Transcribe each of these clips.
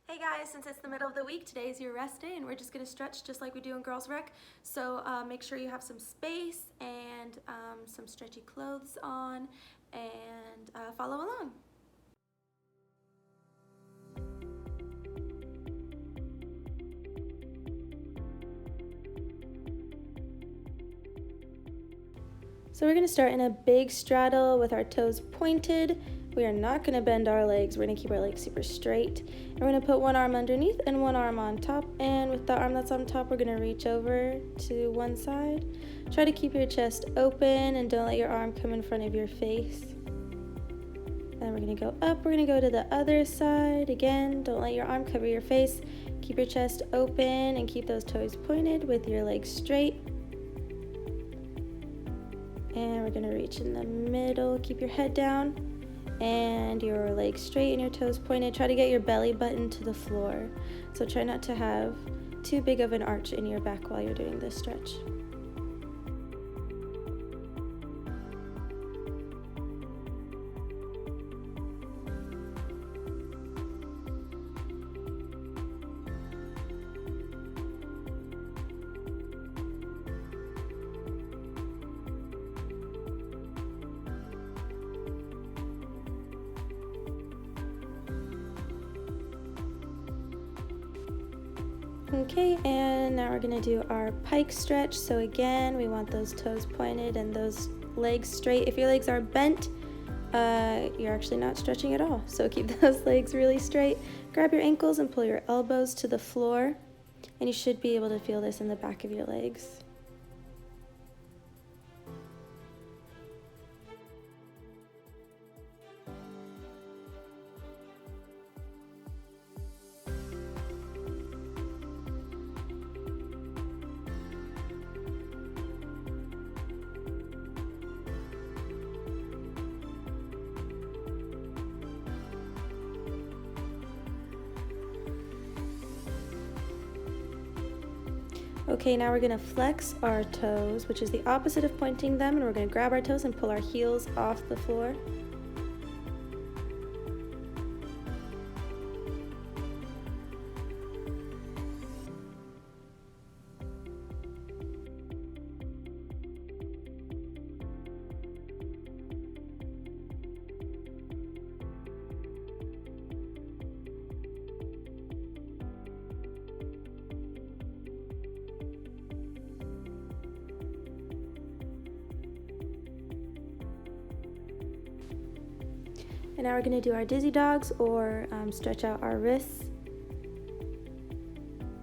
Hey guys, since it's the middle of the week, today is your rest day and we're just going to stretch just like we do in Girls Rec. So make sure you have some space and some stretchy clothes on and follow along. So we're going to start in a big straddle with our toes pointed. We are not going to bend our legs. We're going to keep our legs super straight. And we're going to put one arm underneath and one arm on top. And with the arm that's on top, we're going to reach over to one side. Try to keep your chest open and don't let your arm come in front of your face. Then we're going to go up. We're going to go to the other side. Again, don't let your arm cover your face. Keep your chest open and keep those toes pointed with your legs straight. And we're going to reach in the middle. Keep your head down and your legs straight and your toes pointed. Try to get your belly button to the floor. So try not to have too big of an arch in your back while you're doing this stretch. Okay, and now we're going to do our pike stretch. So again, we want those toes pointed and those legs straight. If your legs are bent, you're actually not stretching at all. So keep those legs really straight. Grab your ankles and pull your elbows to the floor. And you should be able to feel this in the back of your legs. Okay, now we're going to flex our toes, which is the opposite of pointing them, and we're going to grab our toes and pull our heels off the floor. And now we're going to do our dizzy dogs or stretch out our wrists.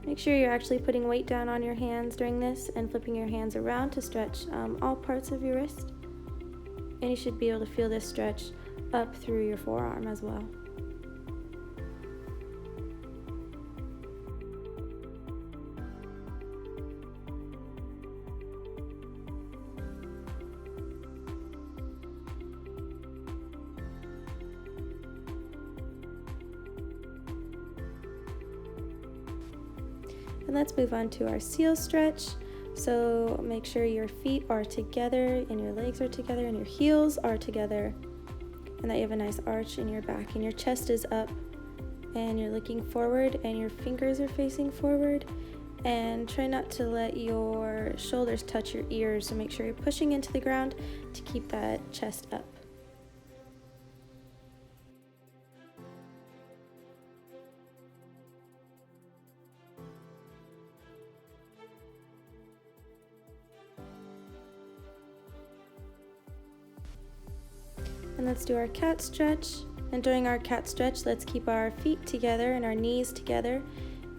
Make sure you're actually putting weight down on your hands during this and flipping your hands around to stretch all parts of your wrist. And you should be able to feel this stretch up through your forearm as well. And let's move on to our seal stretch. So make sure your feet are together and your legs are together and your heels are together, and that you have a nice arch in your back and your chest is up and you're looking forward and your fingers are facing forward. And try not to let your shoulders touch your ears, so make sure you're pushing into the ground to keep that chest up. And let's do our cat stretch. And during our cat stretch, let's keep our feet together and our knees together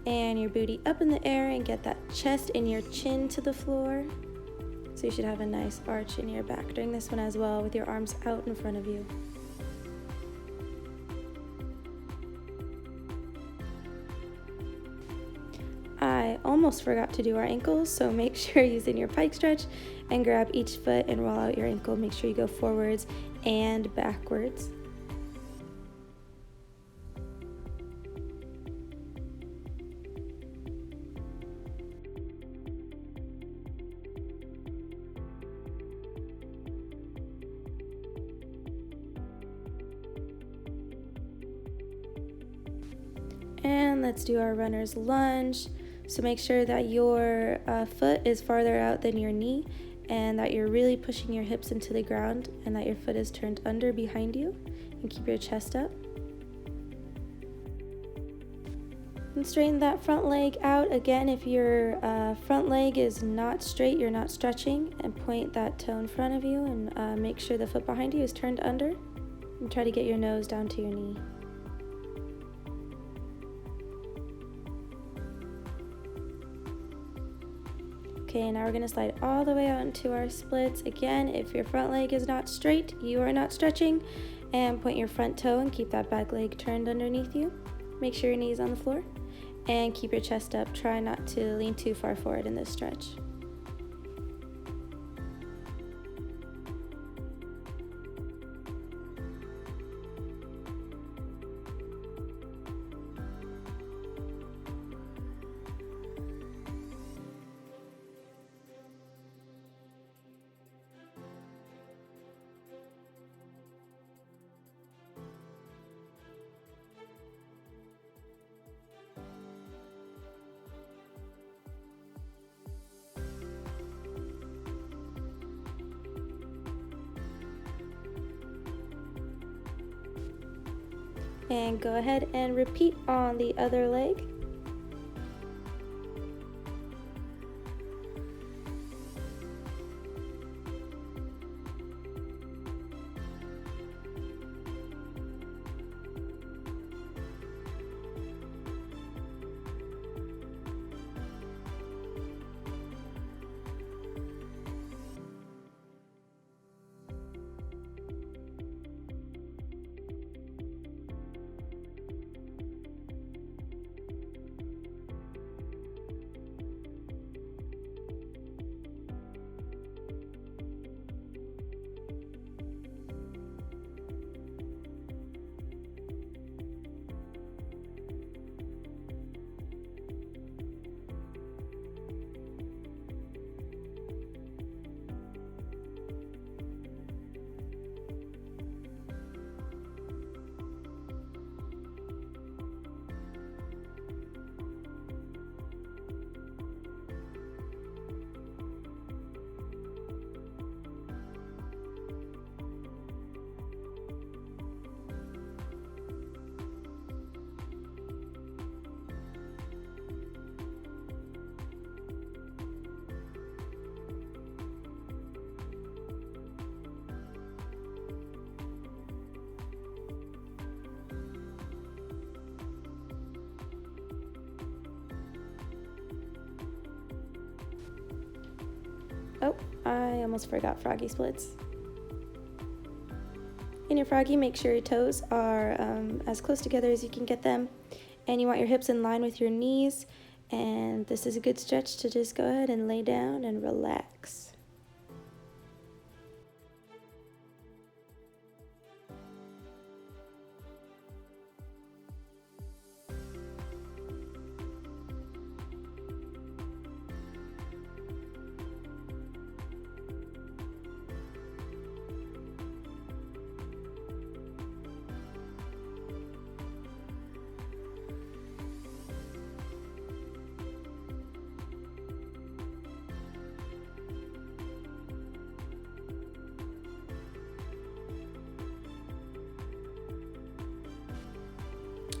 and your booty up in the air and get that chest and your chin to the floor. So you should have a nice arch in your back during this one as well, with your arms out in front of you. I almost forgot to do our ankles, so make sure you're using your pike stretch and grab each foot and roll out your ankle. Make sure you go forwards and backwards. And let's do our runner's lunge. So make sure that your foot is farther out than your knee, and that you're really pushing your hips into the ground, and that your foot is turned under behind you, and keep your chest up. And straighten that front leg out. Again, if your front leg is not straight, you're not stretching, and point that toe in front of you, and make sure the foot behind you is turned under, and try to get your nose down to your knee. Okay, now we're gonna slide all the way out into our splits. Again, if your front leg is not straight, you are not stretching, and point your front toe and keep that back leg turned underneath you. Make sure your knee is on the floor, and keep your chest up. Try not to lean too far forward in this stretch. And go ahead and repeat on the other leg. Oh, I almost forgot froggy splits. In your froggy, make sure your toes are as close together as you can get them, and you want your hips in line with your knees, and this is a good stretch to just go ahead and lay down and relax.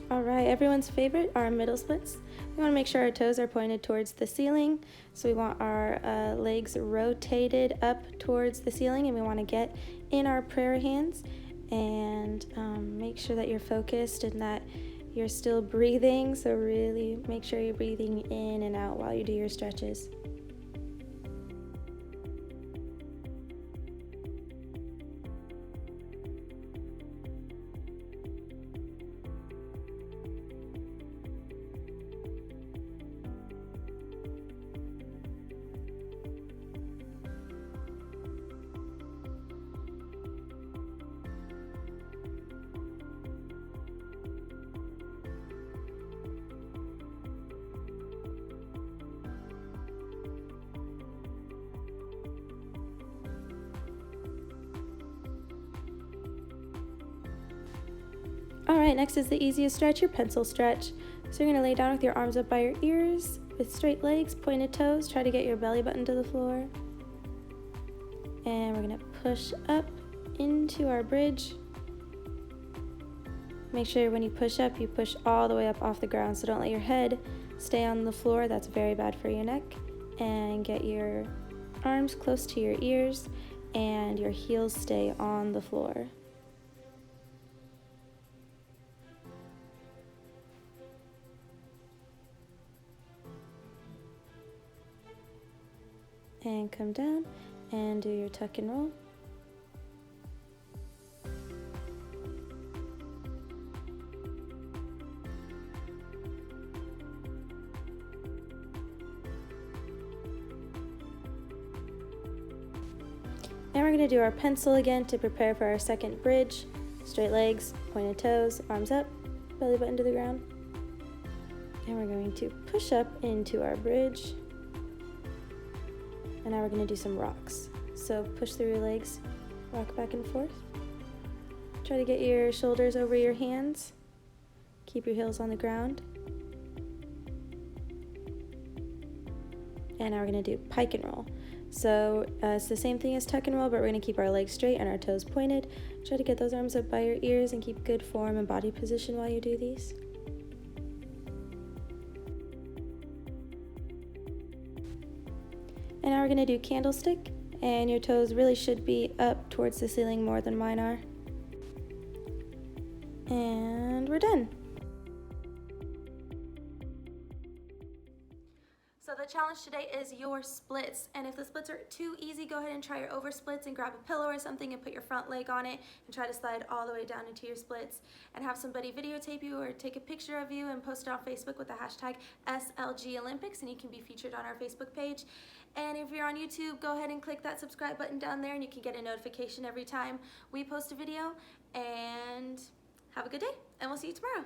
All right, everyone's favorite, our middle splits. We want to make sure our toes are pointed towards the ceiling. So we want our legs rotated up towards the ceiling, and we want to get in our prayer hands, and make sure that you're focused and that you're still breathing. So really make sure you're breathing in and out while you do your stretches. All right, next is the easiest stretch, your pencil stretch. So you're gonna lay down with your arms up by your ears, with straight legs, pointed toes. Try to get your belly button to the floor. And we're gonna push up into our bridge. Make sure when you push up, you push all the way up off the ground, so don't let your head stay on the floor. That's very bad for your neck. And get your arms close to your ears and your heels stay on the floor. And come down and do your tuck and roll. Now we're going to do our pencil again to prepare for our second bridge. Straight legs, pointed toes, arms up, belly button to the ground. And we're going to push up into our bridge. And now we're going to do some rocks. So push through your legs, rock back and forth. Try to get your shoulders over your hands. Keep your heels on the ground. And now we're going to do pike and roll. So it's the same thing as tuck and roll, but we're going to keep our legs straight and our toes pointed. Try to get those arms up by your ears and keep good form and body position while you do these. And now we're going to do candlestick, and your toes really should be up towards the ceiling more than mine are. And we're done. So the challenge today is your splits, and if the splits are too easy, go ahead and try your over splits and grab a pillow or something and put your front leg on it and try to slide all the way down into your splits, and have somebody videotape you or take a picture of you and post it on Facebook with the hashtag SLG Olympics, and you can be featured on our Facebook page. And if you're on YouTube, go ahead and click that subscribe button down there and you can get a notification every time we post a video. And have a good day, and we'll see you tomorrow.